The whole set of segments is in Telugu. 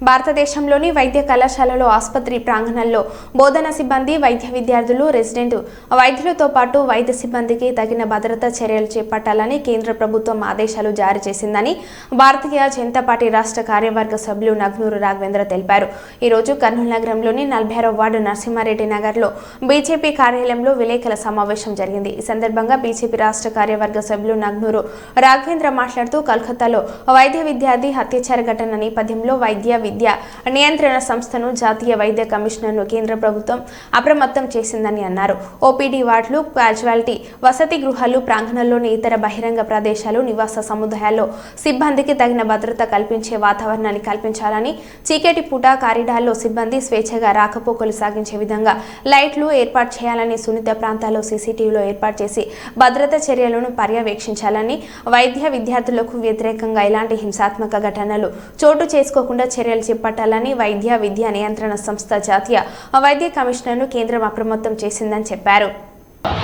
భారతదేశంలోని వైద్య కళాశాలలో ఆసుపత్రి ప్రాంగణంలో బోధనా సిబ్బంది, వైద్య విద్యార్థులు, రెసిడెంట్ వైద్యులతో పాటు వైద్య సిబ్బందికి తగిన భద్రతా చర్యలు చేపట్టాలని కేంద్ర ప్రభుత్వం ఆదేశాలు జారీ చేసిందని భారతీయ జనతా పార్టీ రాష్ట్ర కార్యవర్గ సభ్యులు నగ్నూరు రాఘవేంద్ర తెలిపారు. ఈ రోజు కర్నూలు నగరంలోని 46వ వార్డు నరసింహారెడ్డి నగర్లో బీజేపీ కార్యాలయంలో విలేకరుల సమావేశం జరిగింది. ఈ సందర్భంగా బీజేపీ రాష్ట్ర కార్యవర్గ సభ్యులు నగ్నూరు రాఘవేంద్ర మాట్లాడుతూ కలకత్తాలో వైద్య విద్యార్థి హత్యాచార ఘటన నేపథ్యంలో వైద్య విద్య నియంత్రణ సంస్థను జాతీయ వైద్య కమిషనర్ను కేంద్ర ప్రభుత్వం అప్రమత్తం చేసిందని అన్నారు. ఓపీడీ వార్డులు, క్యాజువాలిటీ వసతి గృహాలు, ప్రాంగణంలోని ఇతర బహిరంగ ప్రదేశాలు, నివాస సముదాయాల్లో సిబ్బందికి తగిన భద్రత కల్పించే వాతావరణాన్ని కల్పించాలని, చీకటి పూట కారిడార్లో సిబ్బంది స్వేచ్ఛగా రాకపోకలు సాగించే విధంగా లైట్లు ఏర్పాటు చేయాలని, సున్నిత ప్రాంతాల్లో సీసీటీవీలో ఏర్పాటు చేసి భద్రతా చర్యలను పర్యవేక్షించాలని, వైద్య విద్యార్థులకు వ్యతిరేకంగా ఎలాంటి హింసాత్మక ఘటనలు చోటు చేసుకోకుండా చర్యలు చేపట్టాలని వైద్య విద్య నియంత్రణ సంస్థ జాతీయ వైద్య కమిషనర్ను కేంద్రం అప్రమత్తం చేసిందని చెప్పారు.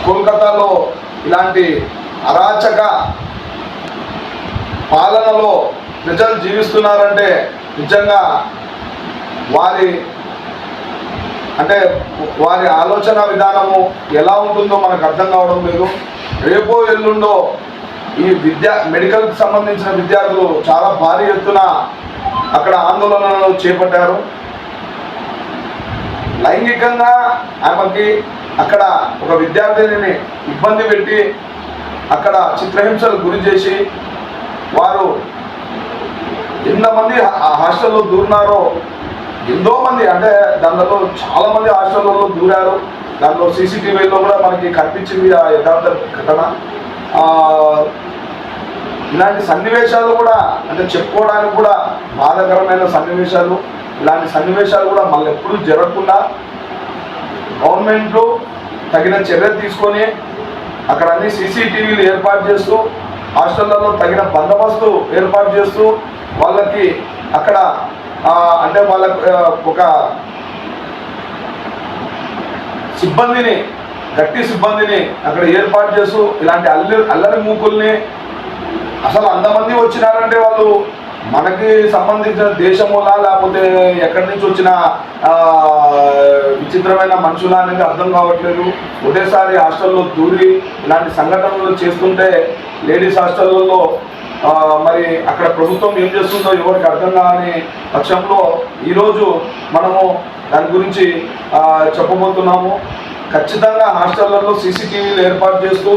కోల్కతాలో ఇలాంటి అరాచక పాలనలో ప్రజలు జీవిస్తున్నారంటే నిజంగా వారి ఆలోచన విధానము ఎలా ఉంటుందో మనకు అర్థం కావడం లేదు. రేపో ఎల్లుండో ఈ మెడికల్కి సంబంధించిన విద్యార్థులు చాలా భారీ ఎత్తున అక్కడ ఆందోళనలు చేపట్టారు. లైంగికంగా ఆమెకి అక్కడ ఒక విద్యార్థిని ఇబ్బంది పెట్టి అక్కడ చిత్రహింసలు గురి చేసి వారు ఎంతమంది హాస్టల్లో దూరినారో, ఎంతో మంది అంటే దానిలో చాలామంది హాస్టల్లో దూరారు. దానిలో సీసీటీవీలో కూడా మనకి కనిపించింది ఆ యథార్థ ఘటన. ఇలాంటి సన్నివేశాలు కూడా అంటే చెప్పుకోవడానికి కూడా బాధాకరమైన సన్నివేశాలు. ఇలాంటి సన్నివేశాలు కూడా మళ్ళీ ఎప్పుడూ జరగకుండా గవర్నమెంట్లు తగిన చర్యలు తీసుకొని అక్కడ అన్ని సీసీటీవీలు ఏర్పాటు చేస్తూ, హాస్టళ్లలో తగిన బందోబస్తు ఏర్పాటు చేస్తూ వాళ్ళకి అక్కడ అంటే వాళ్ళకి ఒక సిబ్బందిని, గట్టి సిబ్బందిని అక్కడ ఏర్పాటు చేస్తూ ఇలాంటి అల్లరి మూకుల్ని అసలు అంతమంది వచ్చినారంటే వాళ్ళు మనకి సంబంధించిన దేశములా లేకపోతే ఎక్కడి నుంచి వచ్చిన విచిత్రమైన మనుషులా అనేది అర్థం కావట్లేదు. ఒకటేసారి హాస్టల్లో దూరి ఇలాంటి సంఘటనలు చేస్తుంటే లేడీస్ హాస్టల్లో మరి అక్కడ ప్రభుత్వం ఏం చేస్తుందో ఎవరికి అర్థం కాని పక్షంలో ఈరోజు మనము దాని గురించి చెప్పబోతున్నాము. ఖచ్చితంగా హాస్టళ్లలో సీసీటీవీలు ఏర్పాటు చేస్తూ